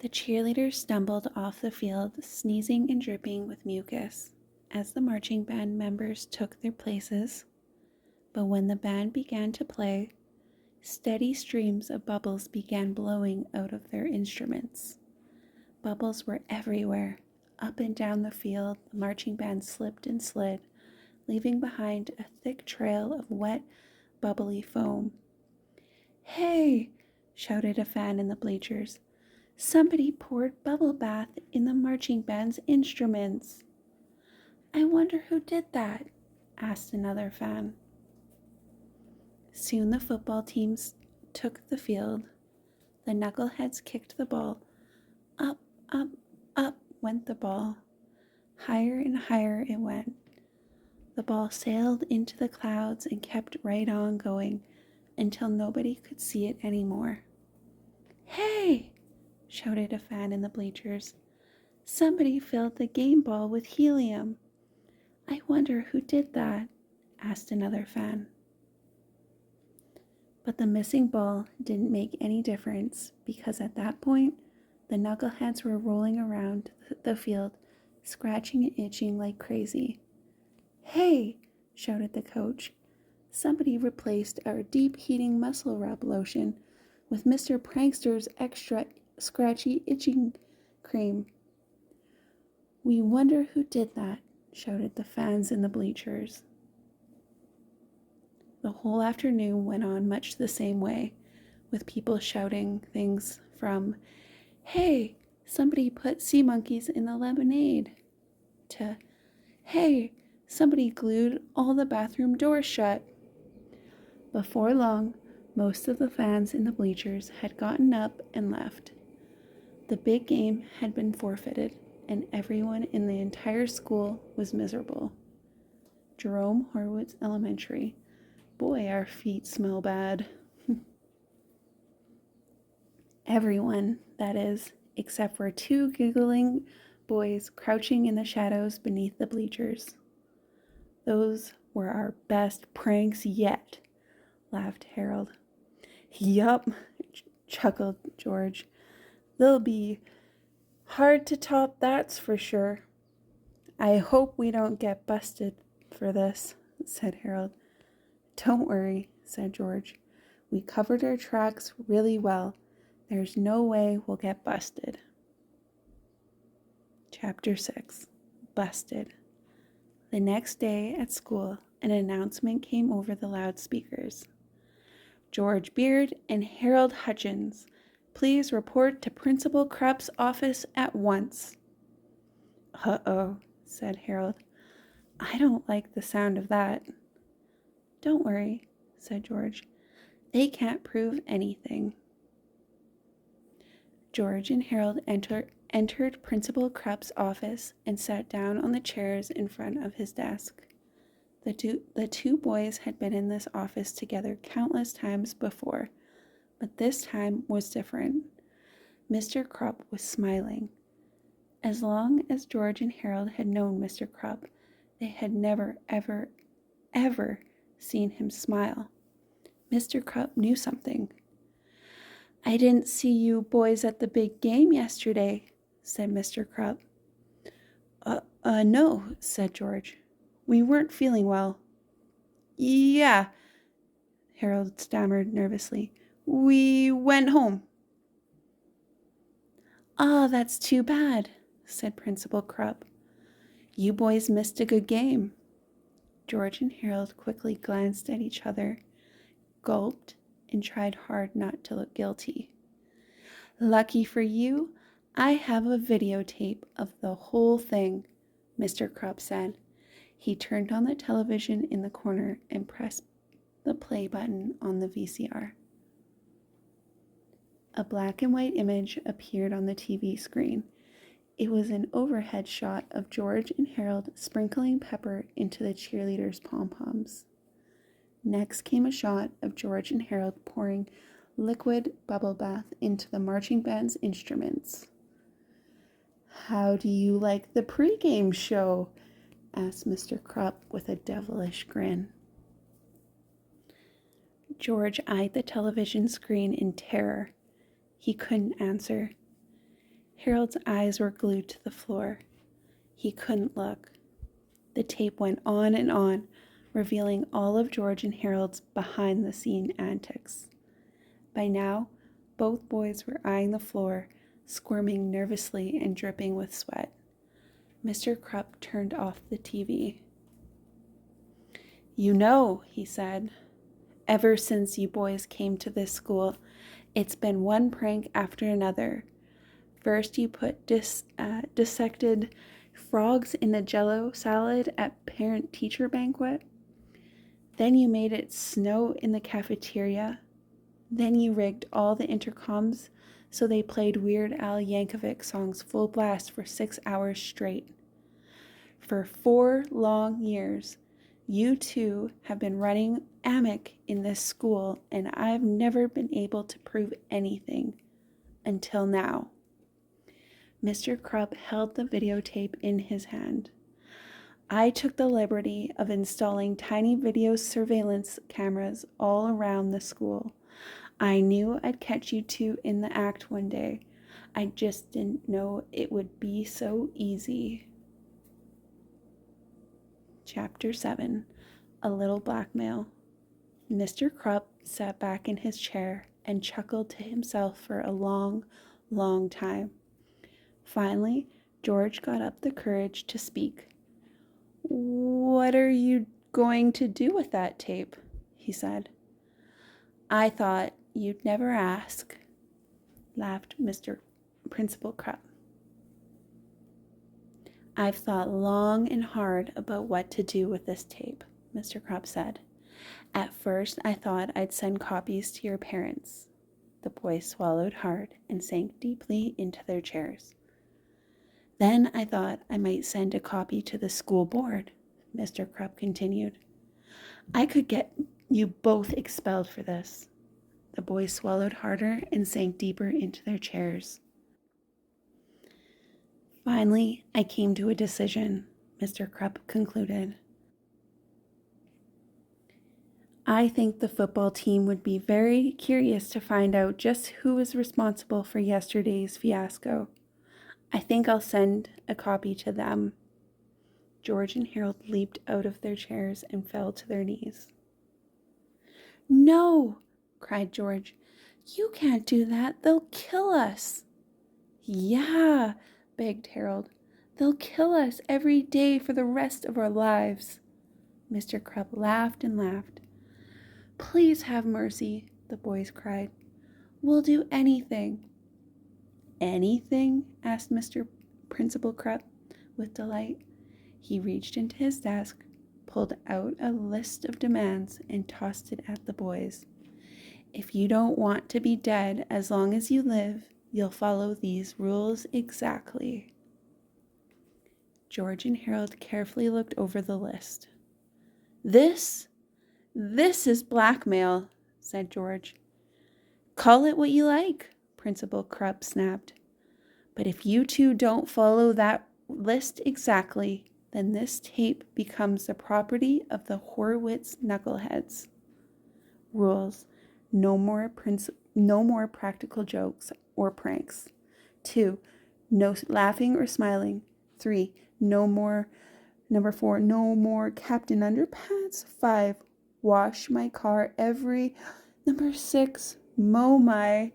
The cheerleaders stumbled off the field, sneezing and dripping with mucus, as the marching band members took their places. But when the band began to play, steady streams of bubbles began blowing out of their instruments. Bubbles were everywhere. Up and down the field, the marching band slipped and slid, leaving behind a thick trail of wet, bubbly foam. "Hey!" shouted a fan in the bleachers. "Somebody poured bubble bath in the marching band's instruments." "I wonder who did that?" asked another fan. Soon the football teams took the field. The knuckleheads kicked the ball. Up, up, up went the ball. Higher and higher it went. The ball sailed into the clouds and kept right on going until nobody could see it anymore. "Hey!" shouted a fan in the bleachers. "Somebody filled the game ball with helium." "I wonder who did that?" asked another fan. But the missing ball didn't make any difference because at that point, the knuckleheads were rolling around the field, scratching and itching like crazy. "Hey!" shouted the coach. "Somebody replaced our deep heating muscle rub lotion with Mr. Prankster's extra scratchy itching cream." "We wonder who did that," shouted the fans in the bleachers. The whole afternoon went on much the same way, with people shouting things from, "Hey, somebody put sea monkeys in the lemonade," to, "Hey, somebody glued all the bathroom doors shut." Before long, most of the fans in the bleachers had gotten up and left. The big game had been forfeited, and everyone in the entire school was miserable. Jerome Horwitz Elementary. Boy, our feet smell bad. Everyone, that is, except for two giggling boys crouching in the shadows beneath the bleachers. "Those were our best pranks yet," laughed Harold. "Yup," chuckled George. "They'll be hard to top, that's for sure." "I hope we don't get busted for this," said Harold. "Don't worry," said George. "We covered our tracks really well. There's no way we'll get busted." Chapter 6. Busted. The next day at school, an announcement came over the loudspeakers. "George Beard and Harold Hutchins, please report to Principal Krupp's office at once." "Uh-oh," said Harold. "I don't like the sound of that." "Don't worry," said George. "They can't prove anything." George and Harold entered Principal Krupp's office and sat down on the chairs in front of his desk. The two boys had been in this office together countless times before, but this time was different. Mr. Krupp was smiling. As long as George and Harold had known Mr. Krupp, they had never, ever, ever seen him smile. Mr. Krupp knew something. "I didn't see you boys at the big game yesterday," said Mr. Krupp. No," said George. "We weren't feeling well." "Yeah," Harold stammered nervously. "We went home." "Ah, that's too bad," said Principal Krupp. "You boys missed a good game." George and Harold quickly glanced at each other, gulped, and tried hard not to look guilty. "Lucky for you, I have a videotape of the whole thing," Mr. Krupp said. He turned on the television in the corner and pressed the play button on the VCR. A black and white image appeared on the TV screen. It was an overhead shot of George and Harold sprinkling pepper into the cheerleaders' pom-poms. Next came a shot of George and Harold pouring liquid bubble bath into the marching band's instruments. "How do you like the pregame show?" asked Mr. Krupp with a devilish grin. George eyed the television screen in terror. He couldn't answer. Harold's eyes were glued to the floor. He couldn't look. The tape went on, revealing all of George and Harold's behind-the-scene antics. By now, both boys were eyeing the floor, squirming nervously and dripping with sweat. Mr. Krupp turned off the TV. "You know," he said, "ever since you boys came to this school, it's been one prank after another. First you put dissected frogs in a Jell-O salad at parent-teacher banquet. Then you made it snow in the cafeteria. Then you rigged all the intercoms so they played Weird Al Yankovic songs full blast for 6 hours straight. For 4 long years, you two have been running amok in this school, and I've never been able to prove anything until now." Mr. Krupp held the videotape in his hand. "I took the liberty of installing tiny video surveillance cameras all around the school. I knew I'd catch you two in the act one day. I just didn't know it would be so easy." Chapter 7. A Little Blackmail. Mr. Krupp sat back in his chair and chuckled to himself for a long, long time. Finally, George got up the courage to speak. "What are you going to do with that tape?" he said. "I thought you'd never ask," laughed Mr. Principal Krupp. "I've thought long and hard about what to do with this tape," Mr. Krupp said. "At first, I thought I'd send copies to your parents." The boys swallowed hard and sank deeply into their chairs. "Then I thought I might send a copy to the school board," Mr. Krupp continued. "I could get you both expelled for this." The boys swallowed harder and sank deeper into their chairs. "Finally, I came to a decision," Mr. Krupp concluded. "I think the football team would be very curious to find out just who was responsible for yesterday's fiasco. I think I'll send a copy to them." George and Harold leaped out of their chairs and fell to their knees. "No!" cried George. "You can't do that. They'll kill us." "Yeah," begged Harold. "They'll kill us every day for the rest of our lives." Mr. Krupp laughed and laughed. "Please have mercy," the boys cried. "We'll do anything." "Anything?" asked Mr. Principal Krupp with delight. He reached into his desk, pulled out a list of demands, and tossed it at the boys. "If you don't want to be dead as long as you live, you'll follow these rules exactly." George and Harold carefully looked over the list. This is blackmail," said George. "Call it what you like," Principal Krupp snapped. "But if you two don't follow that list exactly, then this tape becomes the property of the Horwitz knuckleheads. Rules: no more practical jokes or pranks. 2, no laughing or smiling. 3, Number 4, no more Captain Underpants. 5, wash my car every. Number 6, mow my.